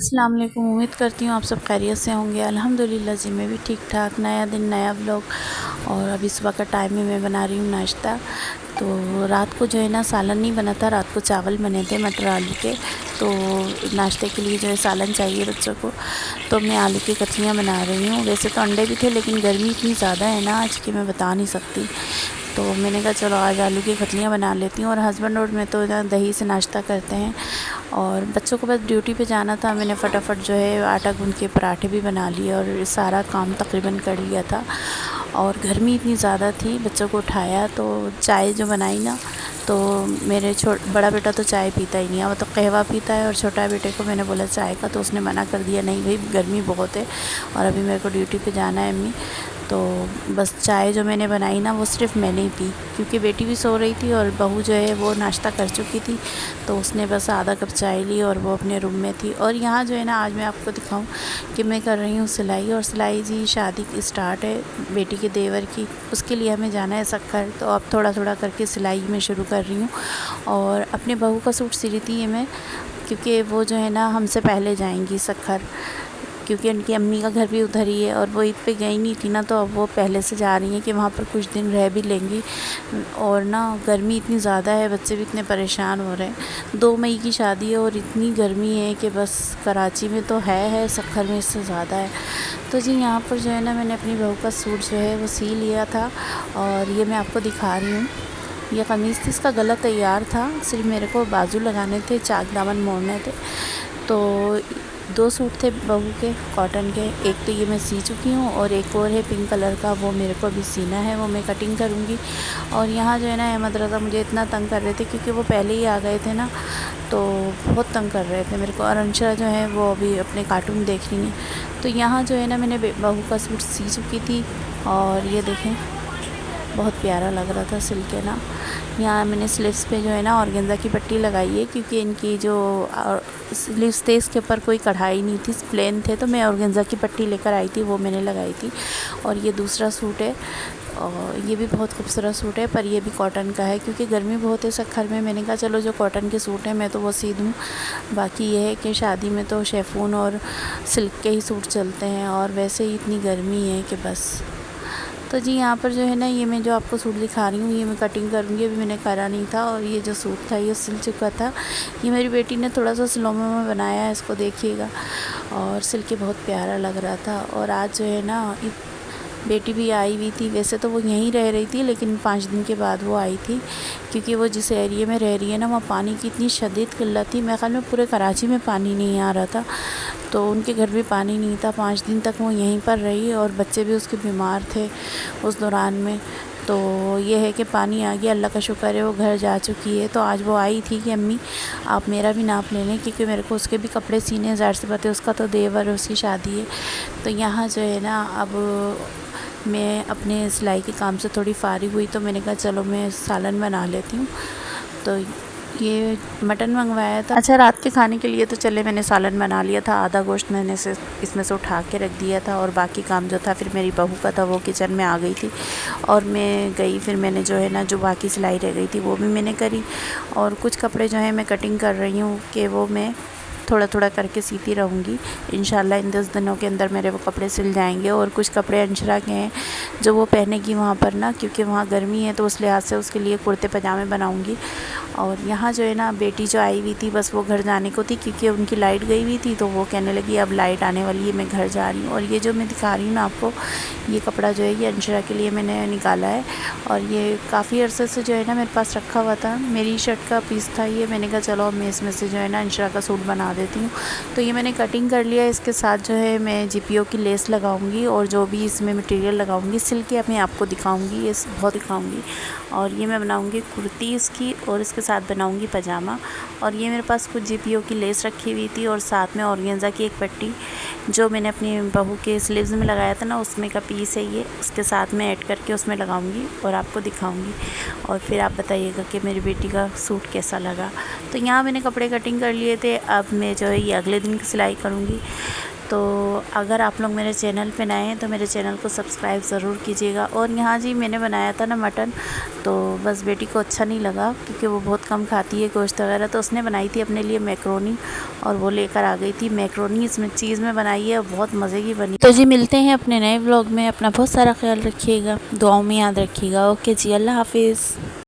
अस्सलाम वालेकुम। उम्मीद करती हूँ आप सब खैरियत से होंगे। अल्हम्दुलिल्लाह जी मैं भी ठीक ठाक। नया दिन नया व्लॉग। और अभी सुबह का टाइम में मैं बना रही हूँ नाश्ता। तो रात को जो है ना सालन नहीं बना था, रात को चावल बने थे मटर आलू के। तो नाश्ते के लिए जो है सालन चाहिए बच्चों को, तो मैं आलू की कतलियाँ बना रही हूँ। वैसे तो अंडे भी थे लेकिन गर्मी इतनी ज़्यादा है ना आज की, मैं बता नहीं सकती। तो मैंने कहा चलो आज आलू की कतलियाँ बना लेती हूँ। और हस्बैंड और मैं तो इधर दही से नाश्ता करते हैं। और बच्चों को बस ड्यूटी पे जाना था, मैंने फटाफट जो है आटा गूँध के पराठे भी बना लिए और सारा काम तकरीबन कर लिया था। और गर्मी इतनी ज़्यादा थी, बच्चों को उठाया तो चाय जो बनाई ना, तो मेरे बड़ा बेटा तो चाय पीता ही नहीं है, वो तो कहवा पीता है। और छोटा बेटे को मैंने बोला चाय का, तो उसने मना कर दिया, नहीं भाई गर्मी बहुत है और अभी मेरे को ड्यूटी पे जाना है अम्मी। तो बस चाय जो मैंने बनाई ना वो सिर्फ़ मैंने ही पी, क्योंकि बेटी भी सो रही थी और बहू जो है वो नाश्ता कर चुकी थी। तो उसने बस आधा कप चाय ली और वो अपने रूम में थी। और यहाँ जो है ना आज मैं आपको दिखाऊं कि मैं कर रही हूँ सिलाई। और सिलाई जी शादी की स्टार्ट है बेटी के देवर की, उसके लिए हमें जाना है सक्खर। तो अब थोड़ा थोड़ा करके सिलाई में शुरू कर रही हूँ। और अपने बहू का सूट सी रही थी ये मैं, क्योंकि वो जो है ना हमसे पहले जाएंगी सक्खर, क्योंकि उनकी अम्मी का घर भी उधर ही है। और वो ईद पे गई नहीं थी ना, तो अब वो पहले से जा रही हैं कि वहाँ पर कुछ दिन रह भी लेंगी। और ना गर्मी इतनी ज़्यादा है, बच्चे भी इतने परेशान हो रहे हैं। 2 मई की शादी है और इतनी गर्मी है कि बस कराची में तो है सक्खर में इससे ज़्यादा है। तो जी यहाँ पर जो है ना मैंने अपनी बहू का सूट जो है वो सी लिया था और ये मैं आपको दिखा रही हूँ। ये कमीज़ थी, इसका गला तैयार था, सिर्फ मेरे को बाजू लगाने थे, चाक दामन मोड़ने थे। तो 2 सूट थे बहू के कॉटन के, एक तो ये मैं सी चुकी हूँ और एक और है पिंक कलर का, वो मेरे को अभी सीना है, वो मैं कटिंग करूँगी। और यहाँ जो है ना अहमद रज़ा मुझे इतना तंग कर रहे थे, क्योंकि वो पहले ही आ गए थे ना, तो बहुत तंग कर रहे थे मेरे को। और अंशरा जो है वो अभी अपने कार्टून देख रही हैं। तो यहाँ जो है ना मैंने बहू का सूट सी चुकी थी और ये देखें बहुत प्यारा लग रहा था सिल के ना। यहाँ मैंने स्लीव्स पे जो है ना ऑर्गेन्जा की पट्टी लगाई है, क्योंकि इनकी जो स्लीव्स थे इसके ऊपर कोई कढ़ाई नहीं थी, प्लेन थे, तो मैं ऑर्गेन्जा की पट्टी लेकर आई थी, वो मैंने लगाई थी। और ये दूसरा सूट है और ये भी बहुत खूबसूरत सूट है, पर ये भी कॉटन का है, क्योंकि गर्मी बहुत है सक्खर में। मैंने कहा चलो जो कॉटन के सूट हैं मैं तो वो सी दूँ। बाकी ये है कि शादी में तो शेफून और सिल्क के ही सूट चलते हैं, और वैसे ही इतनी गर्मी है कि बस। तो जी यहाँ पर जो है ना ये मैं जो आपको सूट दिखा रही हूँ ये मैं कटिंग करूँगी, अभी मैंने करा नहीं था। और ये जो सूट था ये सिल चुका था, ये मेरी बेटी ने थोड़ा सा स्लोमो में बनाया है, इसको देखिएगा। और सिल के बहुत प्यारा लग रहा था। और आज जो है ना बेटी भी आई हुई थी, वैसे तो वो यहीं रह रही थी लेकिन 5 दिन के बाद वो आई थी, क्योंकि वो जिस एरिया में रह रही है ना वहाँ पानी की इतनी शदीद किल्लत थी। मेरे ख़्याल में पूरे कराची में पानी नहीं आ रहा था, तो उनके घर भी पानी नहीं था। 5 दिन तक वो यहीं पर रही और बच्चे भी उसके बीमार थे उस दौरान में। तो ये है कि पानी आ गया, अल्लाह का शुक्र है, वो घर जा चुकी है। तो आज वो आई थी कि अम्मी आप मेरा भी नाप ले लें, क्योंकि मेरे को उसके भी कपड़े सीने, ज़ाहिर सी बात है उसका तो देवर है, उसकी शादी है। तो यहाँ जो है ना अब मैं अपने सिलाई के काम से थोड़ी फ़ारिग हुई, तो मैंने कहा चलो मैं सालन बना लेती हूँ। तो ये मटन मंगवाया था, अच्छा रात के खाने के लिए। तो चले मैंने सालन बना लिया था, आधा गोश्त मैंने से इसमें से उठा के रख दिया था। और बाकी काम जो था फिर मेरी बहू का था, वो किचन में आ गई थी और मैं गई, फिर मैंने जो है ना जो बाकी सिलाई रह गई थी वो भी मैंने करी। और कुछ कपड़े जो हैं मैं कटिंग कर रही हूँ कि वो मैं थोड़ा थोड़ा करके सीती रहूँगी। इंशाल्लाह इन 10 दिनों के अंदर मेरे वो कपड़े सिल जाएंगे। और कुछ कपड़े अंशरा के हैं जो वो पहनेगी वहाँ पर ना, क्योंकि वहाँ गर्मी है, तो उस लिहाज से उसके लिए कुर्ते पजामे बनाऊँगी। और यहाँ जो है ना बेटी जो आई हुई थी बस वो घर जाने को थी, क्योंकि उनकी लाइट गई हुई थी, तो वो कहने लगी अब लाइट आने वाली है, मैं घर जा रही हूँ। और ये जो मैं दिखा रही हूँ ना आपको, ये कपड़ा जो है ये अंशरा के लिए मैंने निकाला है। और ये काफ़ी अरसे से जो है ना मेरे पास रखा हुआ था, मेरी शर्ट का पीस था ये। मैंने कहा चलो मैं इसमें से जो है ना अंशरा का सूट बना देती हूँ। तो ये मैंने कटिंग कर लिया। इसके साथ जो है मैं जीपीओ की लेस लगाऊंगी और जो भी इसमें मटेरियल लगाऊंगी सिल के मैं आपको दिखाऊंगी, ये बहुत दिखाऊंगी। और ये मैं बनाऊंगी कुर्ती इसकी, और इसके साथ बनाऊंगी पजामा। और ये मेरे पास कुछ जीपीओ की लेस रखी हुई थी और साथ में ऑर्गेन्जा की एक पट्टी जो मैंने अपनी बहू के स्लीव्स में लगाया था ना, उसमें का पीस है ये, उसके साथ में ऐड करके उसमें लगाऊंगी और आपको दिखाऊंगी। और फिर आप बताइएगा कि मेरी बेटी का सूट कैसा लगा। तो यहाँ मैंने कपड़े कटिंग कर लिए थे, अब मैं जो है ये अगले दिन की सिलाई करूँगी। तो अगर आप लोग मेरे चैनल पे नए हैं तो मेरे चैनल को सब्सक्राइब ज़रूर कीजिएगा। और यहाँ जी मैंने बनाया था ना मटन, तो बस बेटी को अच्छा नहीं लगा क्योंकि वो बहुत कम खाती है गोश्त वगैरह, तो उसने बनाई थी अपने लिए मैक्रोनी और वो लेकर आ गई थी। मैक्रोनी इसमें चीज़ में बनाई है, बहुत मज़े की बनी। तो जी मिलते हैं अपने नए व्लॉग में। अपना बहुत सारा ख्याल रखिएगा, दुआओं में याद रखिएगा। ओके जी, अल्लाह हाफिज़।